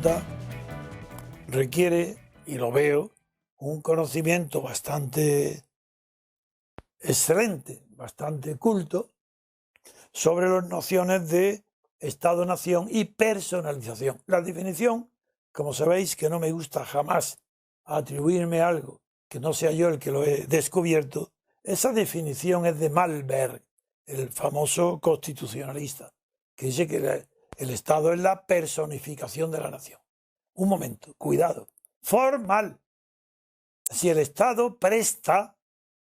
pregunta requiere, y lo veo, un conocimiento bastante excelente, bastante culto, sobre las nociones de Estado-nación y personalización. La definición, como sabéis, que no me gusta jamás atribuirme algo que no sea yo el que lo he descubierto, esa definición es de Malberg, el famoso constitucionalista, que dice que el Estado es la personificación de la nación. Un momento, cuidado, formal. Si el Estado presta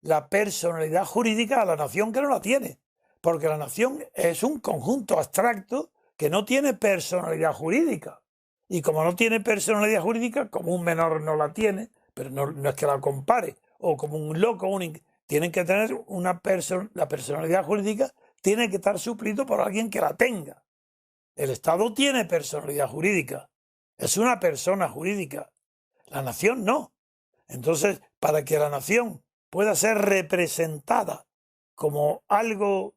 la personalidad jurídica a la nación que no la tiene, porque la nación es un conjunto abstracto que no tiene personalidad jurídica. Y como no tiene personalidad jurídica, como un menor no la tiene, pero no es que la compare, o como un loco, tienen que tener la personalidad jurídica tiene que estar suplido por alguien que la tenga. El Estado tiene personalidad jurídica, es una persona jurídica, la nación no. Entonces, para que la nación pueda ser representada como algo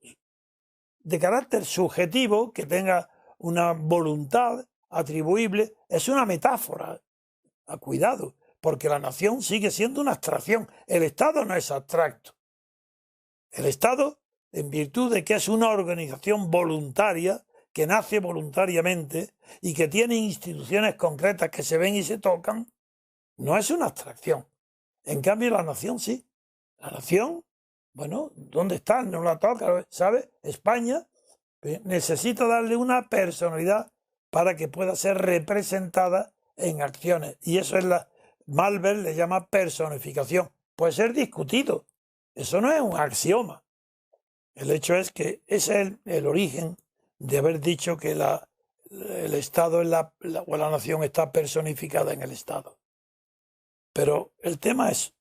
de carácter subjetivo, que tenga una voluntad atribuible, es una metáfora. A cuidado, porque la nación sigue siendo una abstracción. El Estado no es abstracto. El Estado, en virtud de que es una organización voluntaria, que nace voluntariamente y que tiene instituciones concretas que se ven y se tocan, no es una abstracción. En cambio, la nación sí. La nación, bueno, ¿dónde está? No la toca, ¿sabe? España necesita darle una personalidad para que pueda ser representada en acciones. Y eso es Malberg le llama personificación. Puede ser discutido. Eso no es un axioma. El hecho es que ese es el origen de haber dicho que el Estado o la nación está personificada en el Estado. Pero el tema es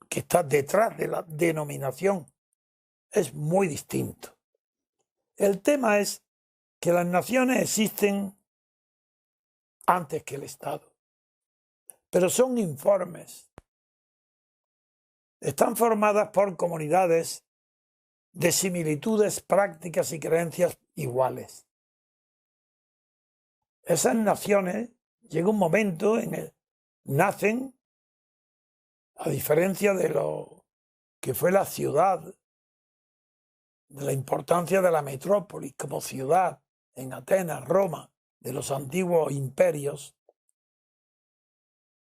que está detrás de la denominación. Es muy distinto. El tema es que las naciones existen antes que el Estado, pero son informes. Están formadas por comunidades de similitudes prácticas y creencias iguales. Esas naciones, llega un momento en el nacen, a diferencia de lo que fue la ciudad, de la importancia de la metrópolis como ciudad en Atenas, Roma, de los antiguos imperios.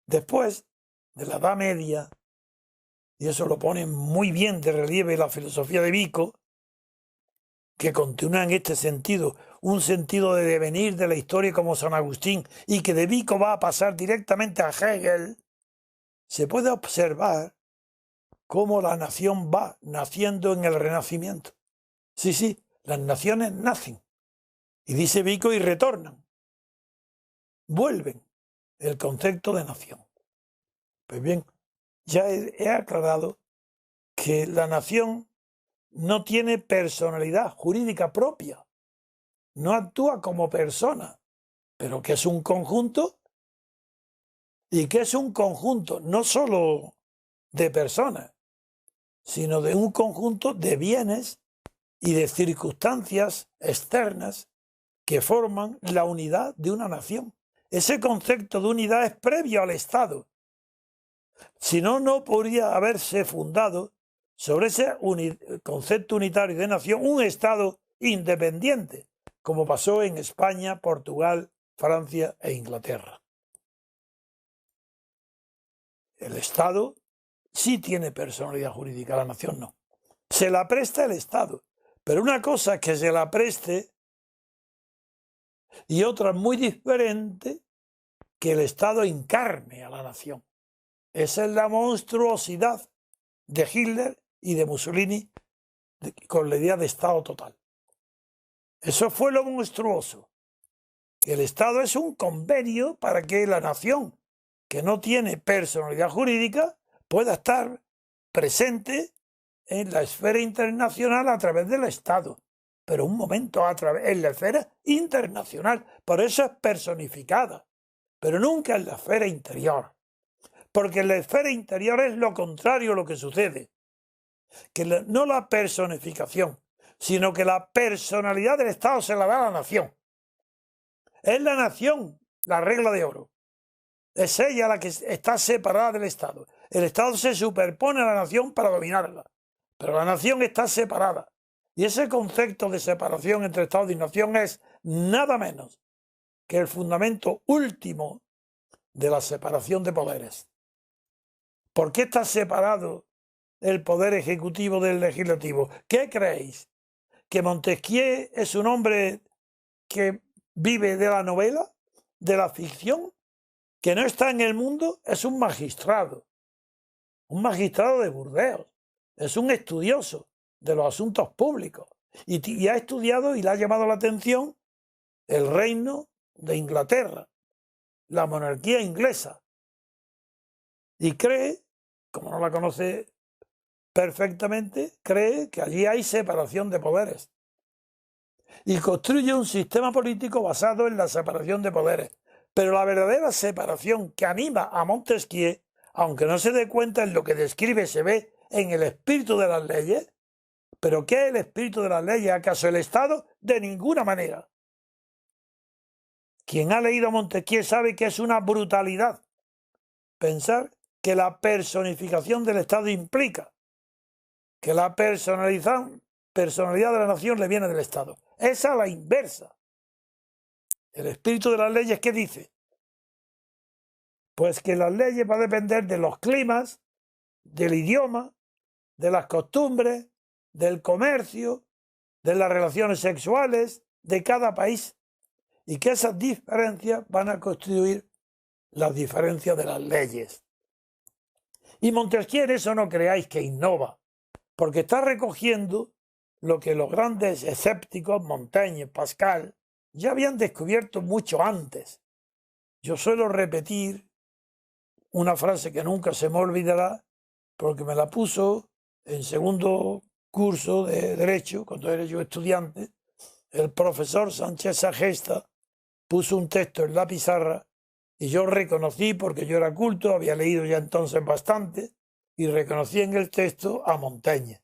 Después de la Edad Media, y eso lo pone muy bien de relieve la filosofía de Vico, que continúa en este sentido, un sentido de devenir de la historia como San Agustín, y que de Vico va a pasar directamente a Hegel, se puede observar cómo la nación va naciendo en el Renacimiento. Sí, las naciones nacen, y dice Vico, y retornan, vuelven el concepto de nación. Pues bien, ya he aclarado que la nación no tiene personalidad jurídica propia, no actúa como persona, pero que es un conjunto, y que es un conjunto no solo de personas, sino de un conjunto de bienes y de circunstancias externas que forman la unidad de una nación. Ese concepto de unidad es previo al Estado. Si no, no podría haberse fundado sobre ese concepto unitario de nación un Estado independiente, como pasó en España, Portugal, Francia e Inglaterra. El Estado sí tiene personalidad jurídica, la nación no. Se la presta el Estado, pero una cosa es que se la preste y otra muy diferente, que el Estado encarne a la nación. Esa es la monstruosidad de Hitler y de Mussolini con la idea de Estado total. Eso fue lo monstruoso. El Estado es un convenio para que la nación, que no tiene personalidad jurídica, pueda estar presente en la esfera internacional a través del Estado. Pero un momento, en la esfera internacional, por eso es personificada, pero nunca en la esfera interior. Porque en la esfera interior es lo contrario a lo que sucede. Que no la personificación, sino que la personalidad del Estado se la da a la nación. Es la nación la regla de oro. Es ella la que está separada del Estado. El Estado se superpone a la nación para dominarla, pero la nación está separada. Y ese concepto de separación entre Estado y nación es nada menos que el fundamento último de la separación de poderes. ¿Por qué está separado el poder ejecutivo del legislativo? ¿Qué creéis? ¿Que Montesquieu es un hombre que vive de la novela, de la ficción, que no está en el mundo? Es un magistrado de Burdeos, es un estudioso de los asuntos públicos y ha estudiado y le ha llamado la atención el reino de Inglaterra, la monarquía inglesa, y cree, como no la conoce perfectamente, cree que allí hay separación de poderes y construye un sistema político basado en la separación de poderes. Pero la verdadera separación que anima a Montesquieu, aunque no se dé cuenta en lo que describe, se ve en el espíritu de las leyes. ¿Pero qué es el espíritu de las leyes? ¿Acaso el Estado? De ninguna manera. Quien ha leído a Montesquieu sabe que es una brutalidad pensar que la personificación del Estado implica que la personalidad de la nación le viene del Estado. Es a la inversa. El espíritu de las leyes, ¿qué dice? Pues que las leyes van a depender de los climas, del idioma, de las costumbres, del comercio, de las relaciones sexuales de cada país, y que esas diferencias van a constituir las diferencias de las leyes. Y Montesquieu, eso no creáis que innova, porque está recogiendo lo que los grandes escépticos, Montaigne, Pascal, ya habían descubierto mucho antes. Yo suelo repetir una frase que nunca se me olvidará, porque me la puso en segundo curso de Derecho, cuando era yo estudiante, el profesor Sánchez Sagesta puso un texto en la pizarra y yo reconocí, porque yo era culto, había leído ya entonces bastante, y reconocí en el texto a Montaigne.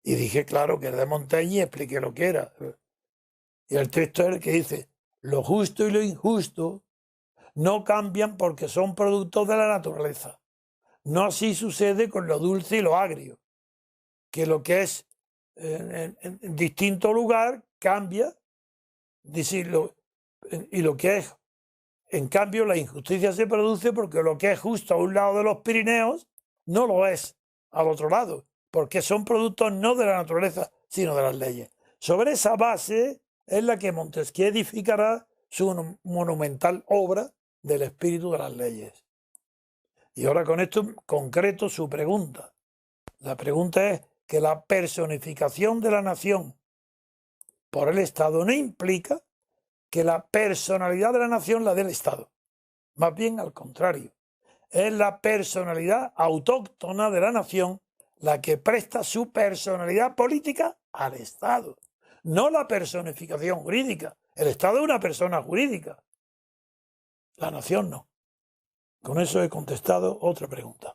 Y dije, claro, que era de Montaigne, y expliqué lo que era. Y el texto es el que dice, lo justo y lo injusto no cambian porque son productos de la naturaleza. No así sucede con lo dulce y lo agrio, que lo que es en distinto lugar cambia, y lo que es, en cambio, la injusticia se produce porque lo que es justo a un lado de los Pirineos no lo es al otro lado, porque son productos no de la naturaleza, sino de las leyes. Sobre esa base es la que Montesquieu edificará su monumental obra del espíritu de las leyes. Y ahora con esto concreto su pregunta. La pregunta es que la personificación de la nación por el Estado no implica que la personalidad de la nación la del Estado. Más bien al contrario. Es la personalidad autóctona de la nación la que presta su personalidad política al Estado. No la personificación jurídica. El Estado es una persona jurídica. La nación no. Con eso he contestado otra pregunta.